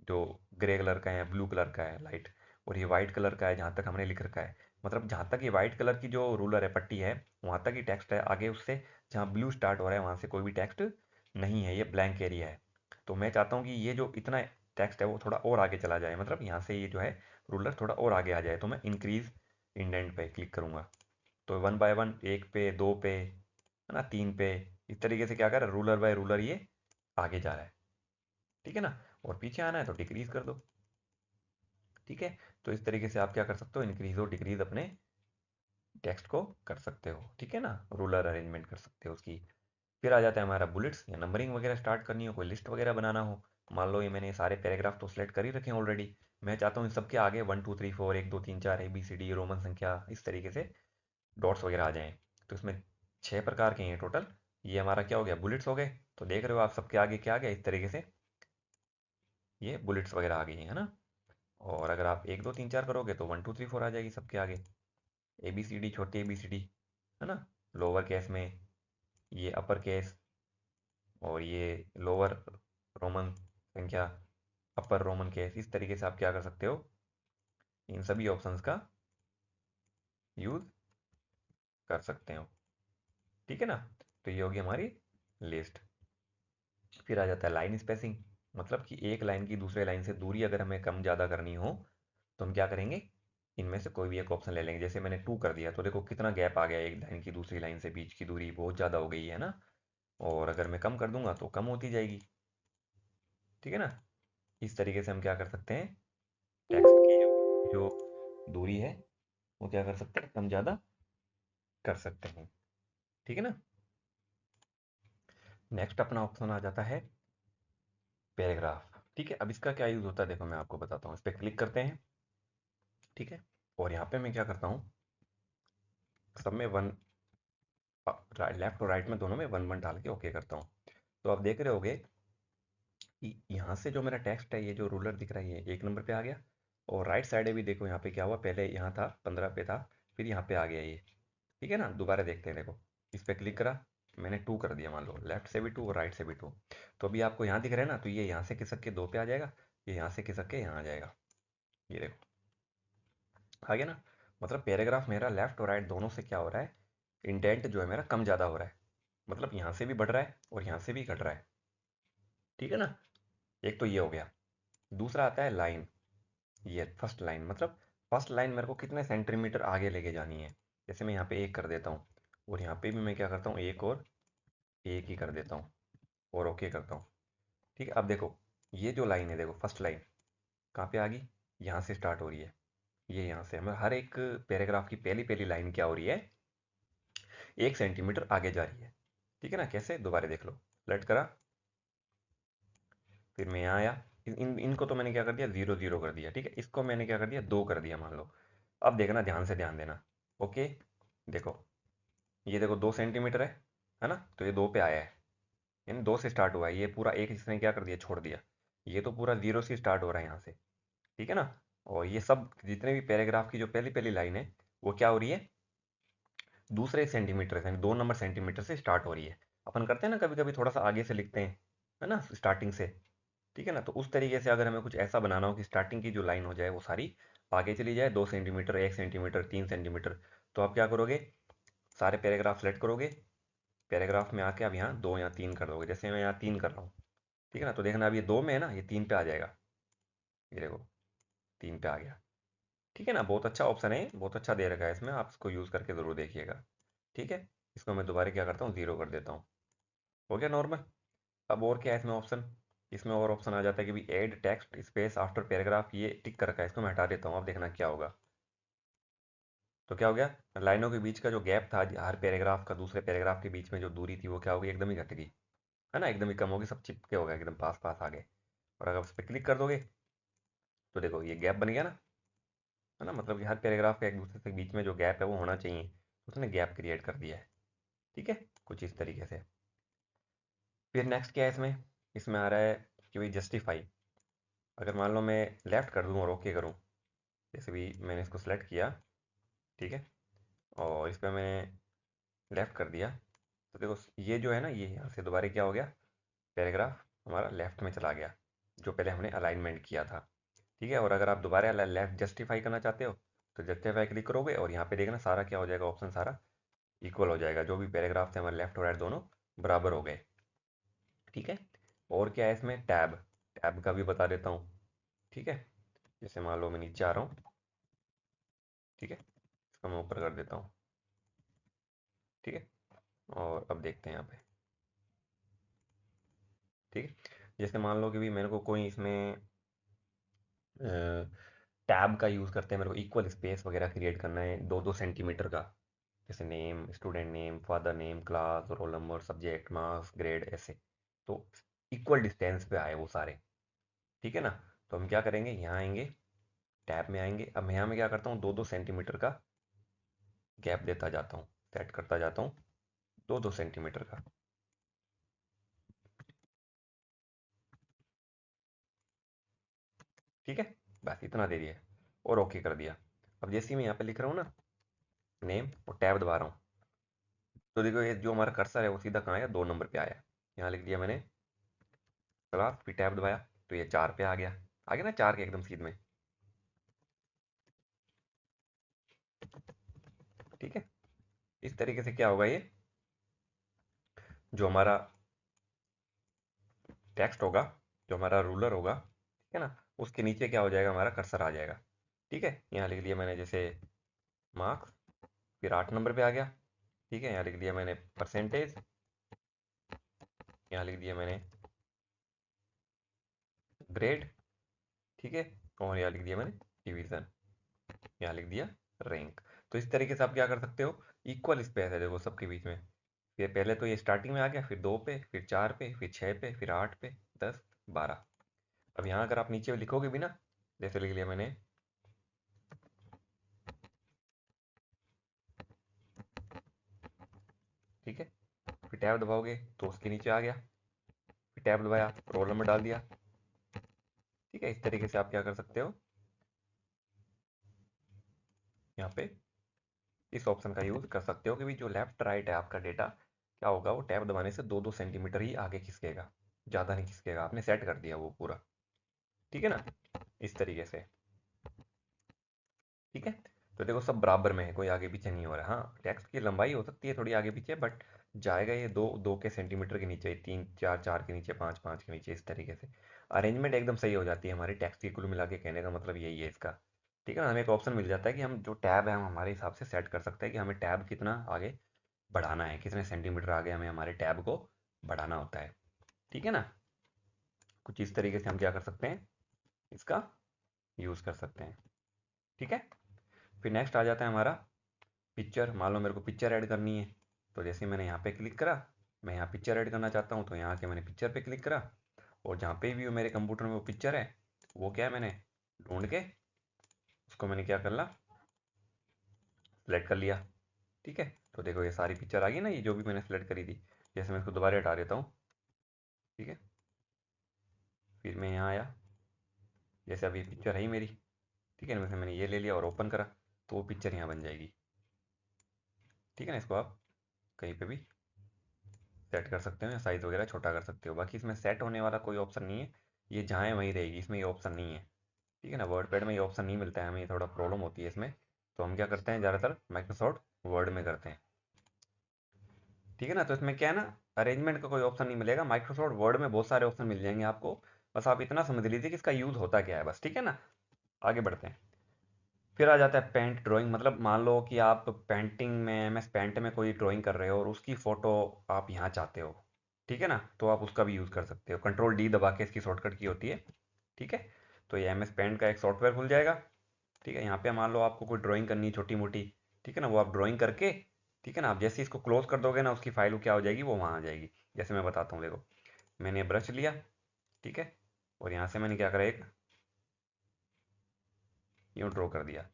जो ग्रे कलर का है, ब्लू कलर का है लाइट, और ये वाइट कलर का है जहाँ तक हमने लिख रखा है, मतलब जहाँ तक ये वाइट कलर की जो रूलर है, पट्टी है, वहाँ तक ही टेक्स्ट है। आगे उससे जहाँ ब्लू स्टार्ट हो रहा है वहाँ से कोई भी टेक्स्ट नहीं है, ये ब्लैंक एरिया है। तो मैं चाहता हूँ कि ये जो इतना टेक्स्ट है वो थोड़ा और आगे चला जाए, मतलब यहाँ से ये जो है रूलर थोड़ा और आगे आ जाए, तो मैं इंक्रीज इंडेंट पे क्लिक करूंगा। तो वन बाय वन, एक पे, दो पे, है ना, तीन पे, इस तरीके से क्या कर रहा है, रूलर बाय रूलर ये आगे जा रहा है। ठीक है ना, और पीछे आना है तो डिक्रीज कर दो। ठीक है, तो इस तरीके से आप क्या कर सकते हो, इंक्रीज और डिक्रीज अपने टेक्स्ट को कर सकते हो। ठीक है ना, रूलर अरेंजमेंट कर सकते हो उसकी। फिर आ जाता है हमारा बुलेट्स या नंबरिंग वगैरह स्टार्ट करनी हो, कोई लिस्ट वगैरह बनाना हो। मान लो ये मैंने सारे पैराग्राफ तो सेलेक्ट कर ही रखे हैं ऑलरेडी, मैं चाहता हूँ इन सबके आगे 1 2 3 4, 1 2 3 4 ABCD रोमन संख्या इस तरीके से डॉट्स वगैरह आ जाएं। तो इसमें 6 प्रकार के हैं टोटल, ये हमारा क्या हो गया, बुलेट्स हो गए। तो देख रहे हो आप सबके आगे क्या आ गया, इस तरीके से ये बुलेट्स वगैरह आ गई है ना। और अगर आप 1 2 3 4 करोगे तो 1 2 3 4 आ जाएगी सबके आगे, ABCD, छोटी ABCD, है ना, लोअर केस में, ये अपर केस, और ये लोअर रोमन संख्या, अपर रोमन केस, इस तरीके से आप क्या कर सकते हो, इन सभी ऑप्शंस का यूज कर सकते हो। ठीक है ना, तो ये होगी हमारी लिस्ट। फिर आ जाता है लाइन स्पेसिंग। मतलब कि एक लाइन की दूसरे लाइन से दूरी अगर हमें कम ज़्यादा करनी हो, तो हम क्या करेंगे, इनमें से कोई भी एक ऑप्शन ले लेंगे। जैसे मैंने 2 कर दिया, तो देखो कितना गैप आ गया, एक लाइन की दूसरी लाइन से बीच की दूरी बहुत ज़्यादा हो गई है ना। और अगर मैं कम कर दूंगा तो कम होती जाएगी। ठीक है ना, इस तरीके से हम क्या कर सकते हैं, टेक्स्ट की जो दूरी है वो क्या कर सकते हैं, कम ज़्यादा कर सकते हैं। ठीक है ना, नेक्स्ट अपना ऑप्शन आ जाता है पैराग्राफ। ठीक है, अब इसका क्या यूज़ होता है, देखो मैं आपको बताता हूँ। इस पर क्लिक करते हैं, ठीक है, और यहाँ पे मैं क्या करता हूँ, सब में वन, लेफ्ट और राइट में दोनों में 1 1 डाल के ओके करता हूँ। तो आप देख रहे होगे कि यहाँ से जो मेरा टेक्स्ट है, ये जो रूलर दिख रहा है, ये 1 नंबर पे आ गया। और राइट साइड में भी देखो यहाँ पे क्या हुआ, पहले यहाँ था 15 पे था, फिर यहाँ पे आ गया ये। ठीक है ना, दोबारा देखते हैं, देखो इस पर क्लिक करा, मैंने 2 कर दिया, मान लो लेफ्ट से भी 2 और राइट से भी 2। तो अभी आपको यहाँ दिख रहा है ना, तो ये यहाँ से खिसक के 2 पे आ जाएगा, ये यहाँ से खिसक के यहाँ आ जाएगा, ये देखो आ गया ना। मतलब पैराग्राफ मेरा लेफ्ट और राइट दोनों से क्या हो रहा है, इंडेंट जो है मेरा कम ज़्यादा हो रहा है, मतलब यहाँ से भी बढ़ रहा है और यहाँ से भी घट रहा है। ठीक है ना, एक तो ये हो गया। दूसरा आता है लाइन। ये फर्स्ट लाइन, मतलब फर्स्ट लाइन मेरे को कितने सेंटीमीटर आगे लेके जानी है। जैसे मैं यहाँ पे एक कर देता हूँ, और यहाँ पे भी मैं क्या करता हूँ, एक और एक ही कर देता हूँ, और ओके करता हूँ। ठीक है, अब देखो ये जो लाइन है, देखो फर्स्ट लाइन कहाँ पे आ गई, यहाँ से स्टार्ट हो रही है। ये यहाँ से हमें हर एक पैराग्राफ की पहली पहली लाइन क्या हो रही है, 1 सेंटीमीटर आगे जा रही है। ठीक है ना, कैसे, दोबारा देख लो। लेट करा, फिर मैं यहाँ आया, इनको तो मैंने क्या कर दिया, जीरो जीरो कर दिया। ठीक है, इसको मैंने क्या कर दिया, दो कर दिया मान लो। अब देखना, ध्यान से ध्यान देना। ओके, देखो ये देखो 2 सेंटीमीटर है ना, तो ये दो पे आया है, यानी दो से स्टार्ट हुआ है। ये पूरा एक इसने क्या कर दिया, छोड़ दिया। ये तो पूरा जीरो से स्टार्ट हो रहा है यहाँ से। ठीक है ना, और ये सब जितने भी पैराग्राफ की जो पहली पहली लाइन है, वो क्या हो रही है, दूसरे सेंटीमीटर से, यानी 2 नंबर सेंटीमीटर से स्टार्ट हो रही है। अपन करते हैं ना कभी कभी, थोड़ा सा आगे से लिखते हैं, है ना, स्टार्टिंग से। ठीक है ना, तो उस तरीके से अगर हमें कुछ ऐसा बनाना हो कि स्टार्टिंग की जो लाइन हो जाए वो सारी आगे चली जाए, 2 सेंटीमीटर, 1 सेंटीमीटर, 3 सेंटीमीटर, तो आप क्या करोगे, सारे पैराग्राफ सेलेक्ट करोगे, पैराग्राफ में आके आप यहाँ दो या तीन कर दोगे। जैसे मैं यहाँ तीन कर रहा हूँ, ठीक है ना, तो देखना अब ये दो में है ना, ये तीन पे आ जाएगा। ये देखो तीन पे आ गया। ठीक है ना, बहुत अच्छा ऑप्शन है, बहुत अच्छा दे रखा है इसमें, आप इसको यूज़ करके ज़रूर देखिएगा। ठीक है, इसको मैं दोबारा क्या करता हूँ, ज़ीरो कर देता हूँ। हो गया नॉर्मल। अब और क्या है इसमें ऑप्शन, इसमें और ऑप्शन आ जाता है कि भी add text space after paragraph, ये टिक कर रखा है, इसको मैं हटा देता हूँ। अब देखना क्या होगा, तो क्या हो गया, लाइनों के बीच का जो गैप था हर पैराग्राफ का दूसरे पैराग्राफ के बीच में जो दूरी थी, वो क्या हो गई, एकदम ही घट गई। है ना, एकदम ही कम होगी, सब चिपके हो गए, एकदम पास पास आ गए। और अगर उस पर क्लिक कर दोगे, तो देखो ये गैप बन गया ना, है ना, मतलब कि हर पैराग्राफ के एक दूसरे के बीच में जो गैप है वो होना चाहिए, उसने गैप क्रिएट कर दिया है। ठीक है, कुछ इस तरीके से। फिर नेक्स्ट क्या है इसमें, इसमें आ रहा है कि भाई जस्टिफाई। अगर मान लो मैं लेफ्ट कर दूँ और ओके करूँ, जैसे भी मैंने इसको सेलेक्ट किया, ठीक है, और इस पर मैंने लेफ़्ट कर दिया, तो देखो ये जो है ना, ये यहाँ से दोबारा क्या हो गया, पैराग्राफ हमारा लेफ़्ट में चला गया, जो पहले हमने अलाइनमेंट किया था। ठीक है, और अगर आप दोबारा लेफ़्ट जस्टिफाई करना चाहते हो, तो जस्टिफाई क्लिक करोगे, और यहाँ पे देखना सारा क्या हो जाएगा, ऑप्शन सारा इक्वल हो जाएगा, जो भी पैराग्राफ थे हमारे लेफ्ट और राइट दोनों बराबर हो गए। ठीक है, और क्या है इसमें, टैब, टैब का भी बता देता हूँ। ठीक है, जैसे मान लो मैं नीचे आ रहा हूँ, ठीक है, इसको मैं ऊपर कर देता हूँ। ठीक है, और अब देखते हैं यहाँ पे। ठीक है, जैसे मान लो कि भी मेरे को कोई इसमें टैब का यूज़ करते हैं, मेरे को इक्वल स्पेस वगैरह क्रिएट करना है, 2-2 सेंटीमीटर का। जैसे name, student name, father name, class, roll number, subject, marks, grade, ऐसे, तो इक्वल डिस्टेंस पे आए वो सारे। ठीक है ना, तो हम क्या करेंगे, यहाँ आएंगे, टैब में आएंगे। अब यहाँ में क्या करता हूँ, 2-2 सेंटीमीटर का गैप देता जाता हूँ, सेट करता जाता हूँ 2-2 सेंटीमीटर का। ठीक है, बस इतना दे दिया और ओके कर दिया। अब जैसे ही मैं यहाँ पे लिख रहा हूँ ना, नेम, और टैब दबा रहा हूँ, तो देखो ये जो हमारा कर्सर है वो सीधा कहाँ आया, 2 नंबर पे आया। यहाँ लिख दिया मैंने क्लास, फिर टैब दबाया, तो ये 4 पे आ गया ना, 4 के एकदम सीध में। ठीक है, इस तरीके से क्या होगा, ये जो हमारा टेक्स्ट होगा, जो हमारा रूलर होगा, ठीक है ना, उसके नीचे क्या हो जाएगा, हमारा कर्सर आ जाएगा। ठीक है, यहाँ लिख दिया मैंने जैसे मार्क्स, फिर 8 नंबर पे आ गया। ठीक है, यहाँ लिख दिया मैंने परसेंटेज, यहाँ लिख दिया मैंने ग्रेड। ठीक है, और यहाँ लिख दिया मैंने डिवीज़न, यहाँ लिख दिया रैंक। तो इस तरीके से आप क्या कर सकते हो, इक्वल स्पेस है देखो सबके बीच में। फिर पहले तो ये स्टार्टिंग में आ गया, फिर 2 पे, फिर 4 पे, फिर 6 पे, फिर 8 पे, 10, 12। अब यहाँ अगर आप नीचे लिखोगे भी ना, जैसे लिख लिया मैंने, ठीक है, फिर टैब दबाओगे तो उसके नीचे आ गया, फिर टैब दबाया, रोल नंबर डाल दिया। ठीक है, इस तरीके से आप क्या कर सकते हो, यहाँ पे इस ऑप्शन का यूज़ कर सकते हो कि भी जो लेफ्ट राइट है आपका डेटा, क्या होगा, वो टैब दबाने से 2-2 सेंटीमीटर ही आगे खिसकेगा, ज़्यादा नहीं खिसकेगा, आपने सेट कर दिया वो पूरा। ठीक है ना, इस तरीके से। ठीक है, तो देखो सब बराबर में है, कोई आगे पीछे नहीं हो रहा है। हाँ, टेक्स्ट की लंबाई हो सकती है थोड़ी आगे पीछे, बट जाएगा ये दो दो के सेंटीमीटर के नीचे, तीन चार चार के नीचे, पाँच पाँच के नीचे, इस तरीके से अरेंजमेंट एकदम सही हो जाती है हमारी टेक्स्ट की। कुल मिला के कहने का मतलब यही है इसका। ठीक है ना, हमें एक ऑप्शन मिल जाता है कि हम जो टैब है हम हमारे हिसाब से सेट कर सकते हैं कि हमें टैब कितना आगे बढ़ाना है, कितने सेंटीमीटर आगे हमें हमारे टैब को बढ़ाना होता है। ठीक है ना, कुछ इस तरीके से हम क्या कर सकते हैं, इसका यूज़ कर सकते हैं। ठीक है, फिर नेक्स्ट आ जाता है हमारा पिक्चर। मान लो मेरे को पिक्चर ऐड करनी है, तो जैसे मैंने यहाँ पे क्लिक करा, मैं यहाँ पिक्चर ऐड करना चाहता हूँ, तो यहाँ के मैंने पिक्चर पे क्लिक करा, और जहाँ पे भी मेरे कंप्यूटर में वो पिक्चर है, वो क्या है, मैंने ढूंढ के उसको मैंने क्या कर ला, सेलेक्ट कर लिया। ठीक है, तो देखो ये सारी पिक्चर आ गई ना, ये जो भी मैंने सेलेक्ट करी थी। जैसे मैं इसको दोबारा हटा देता हूँ। ठीक है, फिर मैं यहाँ आया, जैसे अभी पिक्चर है ही मेरी। ठीक है, वैसे मैंने ये ले लिया और ओपन करा, तो वो पिक्चर यहाँ बन जाएगी। ठीक है ना, इसको आप कहीं पे भी सेट कर सकते हो या साइज़ वगैरह छोटा कर सकते हो। बाकी इसमें सेट होने वाला कोई ऑप्शन नहीं है, ये जहाँ है वहीं रहेगी, इसमें ये ऑप्शन नहीं है। ठीक है ना, वर्ड पैड में ये ऑप्शन नहीं मिलता है हमें, ये थोड़ा प्रॉब्लम होती है इसमें। तो हम क्या करते हैं, ज़्यादातर माइक्रोसॉफ्ट वर्ड में करते हैं। ठीक है ना, तो इसमें क्या है ना, अरेंजमेंट का कोई ऑप्शन नहीं मिलेगा। माइक्रोसॉफ्ट वर्ड में बहुत सारे ऑप्शन मिल जाएंगे आपको, बस आप इतना समझ लीजिए कि इसका यूज़ होता क्या है बस। ठीक है ना, आगे बढ़ते हैं। फिर आ जाता है पेंट ड्राइंग। मतलब मान लो कि आप पेंटिंग में, एमएस पेंट में कोई ड्राइंग कर रहे हो और उसकी फ़ोटो आप यहाँ चाहते हो। ठीक है ना, तो आप उसका भी यूज़ कर सकते हो, कंट्रोल डी दबा के इसकी शॉर्टकट की होती है। ठीक है, तो ये एमएस पेंट का एक सॉफ्टवेयर खुल जाएगा। ठीक है, यहाँ पे मान लो आपको कोई ड्राइंग करनी है छोटी मोटी। ठीक है ना, वो आप ड्राइंग करके, ठीक है ना, आप जैसे ही इसको क्लोज कर दोगे ना, उसकी फाइल क्या हो जाएगी, वो वहाँ आ जाएगी। जैसे मैं बताता हूँ, देखो मैंने ब्रश लिया। ठीक है, और यहाँ से मैंने क्या करा, एक यूँ ड्रॉ कर दिया।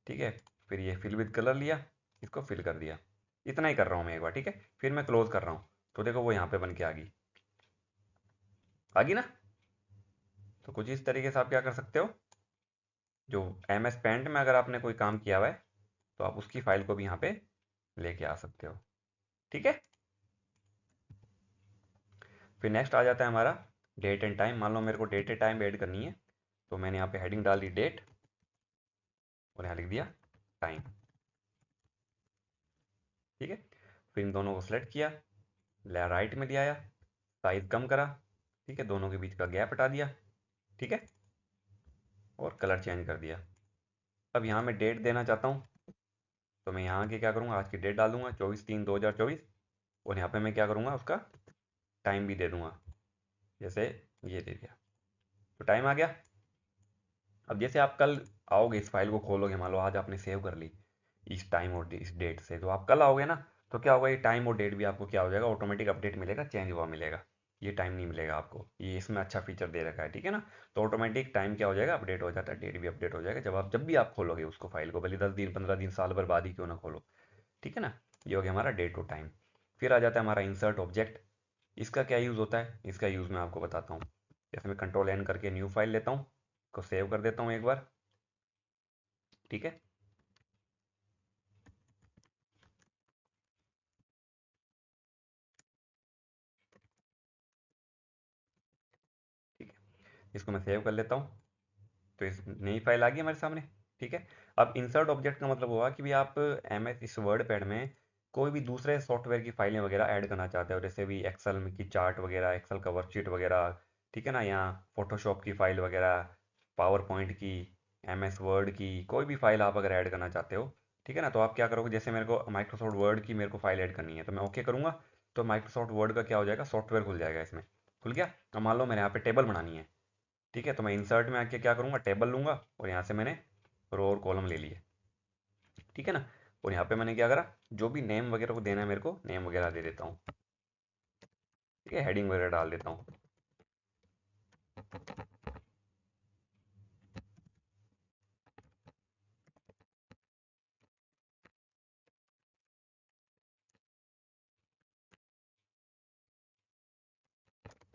ठीक है, फिर ये फिल विद कलर लिया, इसको फिल कर दिया। इतना ही कर रहा हूँ मैं एक बार। ठीक है, फिर मैं क्लोज कर रहा हूँ, तो देखो वो यहाँ पे बन के आ गई ना। तो कुछ इस तरीके से आप क्या कर सकते हो, जो एम एस पेंट में अगर आपने कोई काम किया हुआ है, तो आप उसकी फाइल को भी यहाँ पे लेके आ सकते हो। ठीक है, फिर नेक्स्ट आ जाता है हमारा डेट एंड टाइम। मान लो मेरे को डेट एंड टाइम ऐड करनी है, तो मैंने यहाँ पे हेडिंग डाल दी डेट, और यहाँ लिख दिया टाइम। ठीक है, फिर इन दोनों को सेलेक्ट किया, राइट में ले आया, साइज कम करा। ठीक है, दोनों के बीच का गैप हटा दिया। ठीक है, और कलर चेंज कर दिया। अब यहाँ मैं डेट देना चाहता हूँ, तो मैं यहाँ के क्या करूँगा, आज की डेट डाल दूंगा 24/3/2024, और यहाँ पे मैं क्या करूँगा, उसका टाइम भी दे दूंगा, जैसे ये दे दिया, तो टाइम आ गया। अब जैसे आप कल आओगे, इस फाइल को खोलोगे, मान लो आज आपने सेव कर ली इस टाइम और इस डेट से, तो आप कल आओगे ना, तो क्या होगा, ये टाइम और डेट भी आपको क्या हो जाएगा, ऑटोमेटिक अपडेट मिलेगा, चेंज हुआ मिलेगा। ये टाइम नहीं मिलेगा आपको, ये इसमें अच्छा फीचर दे रखा है। ठीक है ना, तो ऑटोमेटिक टाइम क्या हो जाएगा, अपडेट हो जाता है, डेट भी अपडेट हो जाएगा, जब भी आप खोलोगे उसको, फाइल को, भले 10 दिन 15 दिन साल भर बाद ही क्यों ना खोलो। ठीक है ना, ये हो गया हमारा डेट और टाइम। फिर आ जाता है हमारा इंसर्ट ऑब्जेक्ट। इसका क्या यूज़ होता है, इसका यूज़ मैं आपको बताता हूँ। जैसे मैं कंट्रोल एन करके न्यू फाइल लेता हूँ, को सेव कर देता हूँ एक बार। ठीक है, ठीक है, इसको मैं सेव कर लेता हूँ, तो इस नई फाइल आ गई हमारे सामने। ठीक है, अब इंसर्ट ऑब्जेक्ट का मतलब हुआ कि भी आप एम एस इस वर्ड पैड में कोई भी दूसरे सॉफ्टवेयर की फाइलें वगैरह ऐड करना चाहते हो, जैसे भी एक्सेल में की चार्ट वगैरह, एक्सेल का वर्कशीट वगैरह। ठीक है ना, यहाँ फोटोशॉप की फाइल वगैरह, पावर पॉइंट की, एम एस वर्ड की, कोई भी फाइल आप अगर ऐड करना चाहते हो। ठीक है ना, तो आप क्या करोगे, जैसे मेरे को माइक्रोसॉफ्ट वर्ड की मेरे को फाइल ऐड करनी है, तो मैं ओके करूँगा, तो माइक्रोसॉफ्ट वर्ड का क्या हो जाएगा, सॉफ्टवेयर खुल जाएगा इसमें। खुल गया। अब मान लो मैंने यहाँ पे टेबल बनानी है। ठीक है, तो मैं इंसर्ट में आके क्या करूँगा, टेबल लूँगा, और यहाँ से मैंने रो और कॉलम ले लिए। ठीक है ना, और यहाँ पे मैंने क्या करा, जो भी नेम वगैरह को देना है मेरे को, नेम वगैरह दे देता हूँ। ठीक है, हेडिंग वगैरह डाल देता हूँ।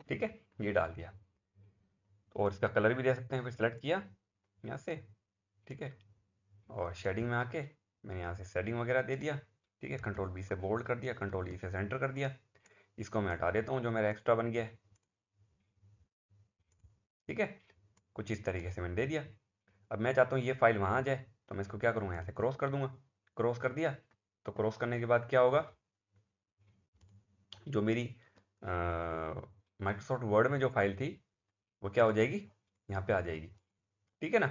ठीक है, ये डाल दिया, और इसका कलर भी दे सकते हैं, फिर सेलेक्ट किया यहाँ से। ठीक है, और शेडिंग में आके मैंने यहाँ से शेडिंग वगैरह दे दिया। ठीक है, कंट्रोल बी से बोल्ड कर दिया, कंट्रोल ई से सेंटर कर दिया। इसको मैं हटा देता हूँ जो मेरा एक्स्ट्रा बन गया है। ठीक है, कुछ इस तरीके से मैंने दे दिया। अब मैं चाहता हूँ ये फाइल वहाँ आ जाए, तो मैं इसको क्या करूँगा, यहाँ से क्रॉस कर दूंगा। क्रॉस कर दिया, तो क्रॉस करने के बाद क्या होगा, जो मेरी माइक्रोसॉफ्ट वर्ड में जो फाइल थी वो क्या हो जाएगी, यहाँ पे आ जाएगी। ठीक है ना।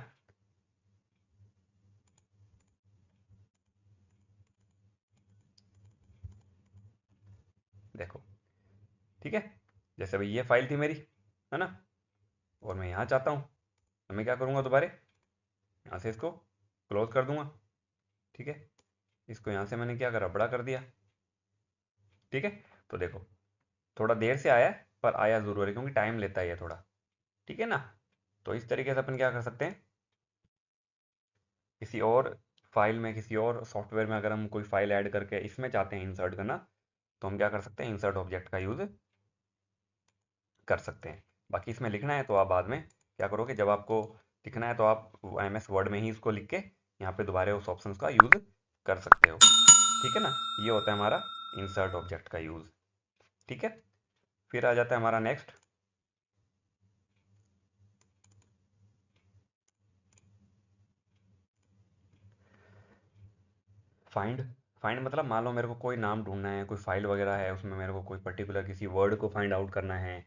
देखो, ठीक है, जैसे भाई ये फाइल थी मेरी, है ना, और मैं यहाँ चाहता हूँ, तो मैं क्या करूँगा, दोबारा यहाँ से इसको क्लोज कर दूंगा। ठीक है, इसको यहाँ से मैंने क्या करा, बड़ा कर दिया। ठीक है, तो देखो थोड़ा देर से आया है, पर आया ज़रूर है, क्योंकि टाइम लेता है ये थोड़ा। ठीक है ना। तो इस तरीके से अपन क्या कर सकते हैं, किसी और फाइल में, किसी और सॉफ्टवेयर में अगर हम कोई फाइल ऐड करके इसमें चाहते हैं इंसर्ट करना, तो हम क्या कर सकते हैं, इंसर्ट ऑब्जेक्ट का यूज़ कर सकते हैं। बाकी इसमें लिखना है तो आप बाद में क्या करोगे, जब आपको लिखना है तो आप एम एस वर्ड में ही इसको लिख के यहाँ पे दोबारा उस ऑप्शन का यूज़ कर सकते हो। ठीक है ना। ये होता है हमारा इंसर्ट ऑब्जेक्ट का यूज़। ठीक है, फिर आ जाता है हमारा नेक्स्ट फाइंड। फाइंड मतलब मान लो मेरे को कोई नाम ढूंढना है, कोई फाइल वगैरह है, उसमें मेरे को कोई पर्टिकुलर किसी वर्ड को फाइंड आउट करना है।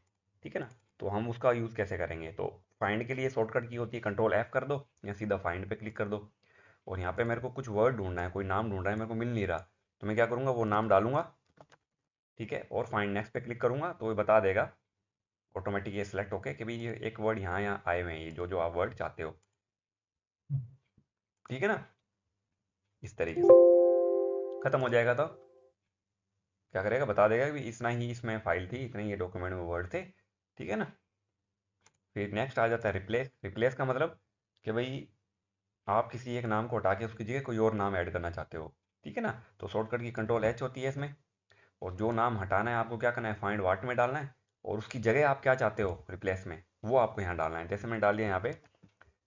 ठीक है ना। तो हम उसका यूज़ कैसे करेंगे, तो फाइंड के लिए शॉर्टकट की होती है, कंट्रोल F कर दो या सीधा फाइंड पे क्लिक कर दो। और यहाँ पे मेरे को कुछ वर्ड ढूंढना है, कोई नाम ढूंढना है, मेरे को मिल नहीं रहा, तो मैं क्या करूँगा, वो नाम डालूंगा। ठीक है, और फाइंड नेक्स्ट पे क्लिक करूँगा तो ये बता देगा ऑटोमेटिक, ये सिलेक्ट होके कि भाई ये एक वर्ड यहाँ आए हुए हैं, ये जो जो आप वर्ड चाहते हो। ठीक है ना। इस तरीके से खत्म हो जाएगा, तो क्या करेगा, बता देगा कि इतना ही इसमें फाइल थी, इतने ही ये डॉक्यूमेंट में वर्ड थे। ठीक है ना। फिर नेक्स्ट आ जाता है रिप्लेस। रिप्लेस का मतलब कि भाई आप किसी एक नाम को हटा के उसकी जगह कोई और नाम ऐड करना चाहते हो। ठीक है ना। तो शॉर्टकट की कंट्रोल H होती है इसमें, और जो नाम हटाना है आपको क्या करना है, फाइंड वाट में डालना है, और उसकी जगह आप क्या चाहते हो रिप्लेस में, वो आपको यहाँ डालना है। जैसे मैंने डाल दिया यहाँ पे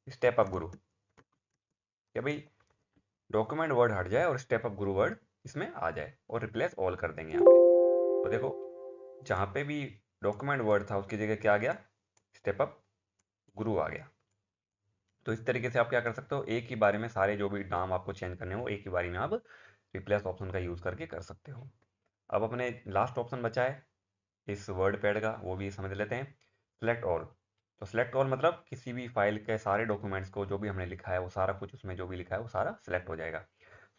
स्टेप अप गुरु, कि भाई डॉक्यूमेंट वर्ड हट जाए और स्टेप अप गुरु वर्ड इसमें आ जाए, और रिप्लेस ऑल कर देंगे यहाँ पे। तो देखो जहाँ पे भी डॉक्यूमेंट वर्ड था उसकी जगह क्या आ गया, स्टेप अप गुरु आ गया। तो इस तरीके से आप क्या कर सकते हो, एक ही बारे में सारे जो भी नाम आपको चेंज करने हो एक ही बारी में आप रिप्लेस ऑप्शन का यूज़ करके कर सकते हो। अब अपने लास्ट ऑप्शन बचा है इस वर्ड पैड का, वो भी समझ लेते हैं, सेलेक्ट ऑल। तो सेलेक्ट ऑल मतलब किसी भी फाइल के सारे डॉक्यूमेंट्स को जो भी हमने लिखा है वो सारा कुछ उसमें जो भी लिखा है वो सारा सेलेक्ट हो जाएगा।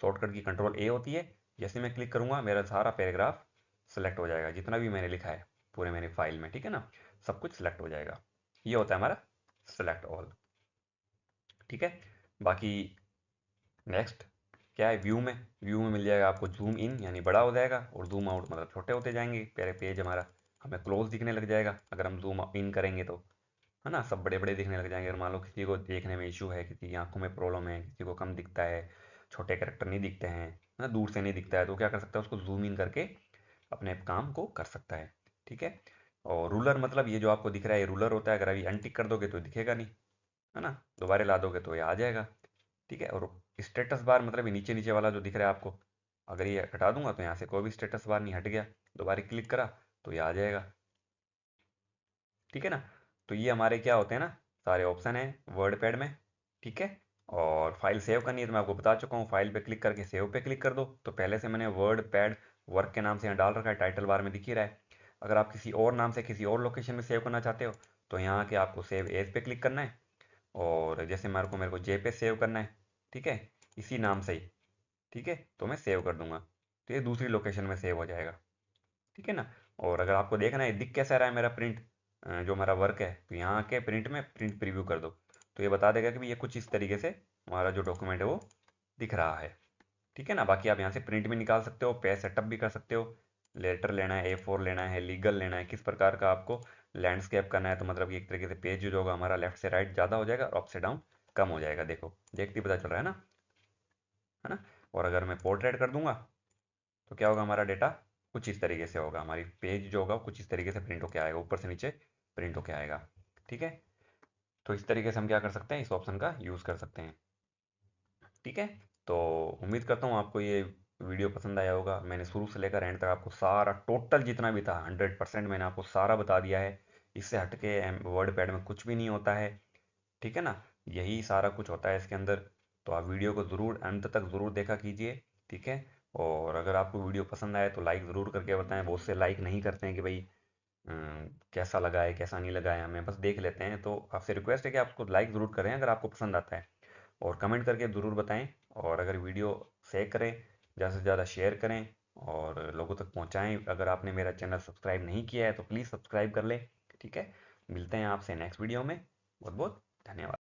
शॉर्टकट की कंट्रोल A होती है, जैसे मैं क्लिक करूँगा मेरा सारा पैराग्राफ सेलेक्ट हो जाएगा, जितना भी मैंने लिखा है पूरे मेरी फाइल में। ठीक है ना, सब कुछ सेलेक्ट हो जाएगा। ये होता है हमारा सेलेक्ट ऑल। ठीक है। बाकी नेक्स्ट क्या है, व्यू में। व्यू में मिल जाएगा आपको जूम इन यानी बड़ा हो जाएगा, और जूम आउट मतलब छोटे होते जाएंगे, पहले पेज हमारा हमें क्लोज दिखने लग जाएगा अगर हम जूम इन करेंगे तो, है ना, सब बड़े बड़े दिखने लग जाएंगे। अगर मान लो किसी को देखने में इशू है, किसी की आंखों में प्रॉब्लम है, किसी को कम दिखता है, छोटे कैरेक्टर नहीं दिखते हैं, है ना, दूर से नहीं दिखता है, तो क्या कर सकता है, उसको जूम इन करके अपने काम को कर सकता है। ठीक है। और रूलर मतलब ये जो आपको दिख रहा है ये रूलर होता है, अगर अभी अनटिक कर दोगे तो दिखेगा नहीं, है ना, दोबारा ला दोगे तो ये आ जाएगा। ठीक है। और स्टेटस बार मतलब ये नीचे नीचे वाला जो दिख रहा है आपको, अगर ये हटा दूंगा तो यहाँ से कोई भी स्टेटस बार नहीं, हट गया, दोबारा क्लिक करा तो ये आ जाएगा। ठीक है ना। तो ये हमारे क्या होते हैं ना, सारे ऑप्शन है वर्ड पैड में। ठीक है। और फाइल सेव करनी है तो मैं आपको बता चुका हूँ, फाइल पे क्लिक करके सेव पे क्लिक कर दो। तो पहले से मैंने वर्ड पैड वर्क के नाम से यहाँ डाल रखा है, टाइटल बार में दिख ही रहा है। अगर आप किसी और नाम से किसी और लोकेशन में सेव करना चाहते हो तो यहाँ के आपको सेव एज पे क्लिक करना है, और जैसे मेरे को जे पे सेव करना है, ठीक है, इसी नाम से ही। ठीक है, तो मैं सेव कर दूंगा तो ये दूसरी लोकेशन में सेव हो जाएगा। ठीक है ना। और अगर आपको देखना है दिख कैसा रहा है मेरा प्रिंट, जो हमारा वर्क है, तो यहाँ के प्रिंट में प्रिंट प्रीव्यू कर दो, तो ये बता देगा कि भी ये कुछ इस तरीके से हमारा जो डॉक्यूमेंट है वो दिख रहा है। ठीक है ना। बाकी आप यहाँ से प्रिंट भी निकाल सकते हो, पेज सेटअप भी कर सकते हो, लेटर लेना है, A4 लेना है, लीगल लेना है, किस प्रकार का आपको लैंडस्केप करना है, तो मतलब कि एक तरीके से पेज जो होगा हमारा लेफ्ट से राइट ज़्यादा हो जाएगा और अप से डाउन कम हो जाएगा। देखो देखते ही पता चल रहा है ना, है ना। और अगर मैं पोर्ट्रेट कर दूंगा तो क्या होगा, हमारा डेटा कुछ इस तरीके से होगा, हमारी पेज जो होगा कुछ इस तरीके से प्रिंट होके आएगा, ऊपर से नीचे प्रिंट होके आएगा। ठीक है। तो इस तरीके से हम क्या कर सकते हैं, इस ऑप्शन का यूज़ कर सकते हैं। ठीक है। तो उम्मीद करता हूँ आपको ये वीडियो पसंद आया होगा। मैंने शुरू से लेकर एंड तक आपको सारा टोटल जितना भी था 100% मैंने आपको सारा बता दिया है। इससे हटके वर्ड पैड में कुछ भी नहीं होता है। ठीक है ना। यही सारा कुछ होता है इसके अंदर। तो आप वीडियो को ज़रूर अंत तक ज़रूर देखा कीजिए। ठीक है। और अगर आपको वीडियो पसंद आए तो लाइक ज़रूर करके बताएं। बहुत से लाइक नहीं करते हैं कि भाई कैसा लगा है कैसा नहीं लगा है, हमें बस देख लेते हैं। तो आपसे रिक्वेस्ट है कि आपको लाइक ज़रूर करें अगर आपको पसंद आता है, और कमेंट करके ज़रूर बताएं। और अगर वीडियो शेयर करें, ज़्यादा से ज़्यादा शेयर करें और लोगों तक पहुंचाएं। अगर आपने मेरा चैनल सब्सक्राइब नहीं किया है तो प्लीज़ सब्सक्राइब कर लें। ठीक है, मिलते हैं आपसे नेक्स्ट वीडियो में। बहुत बहुत धन्यवाद।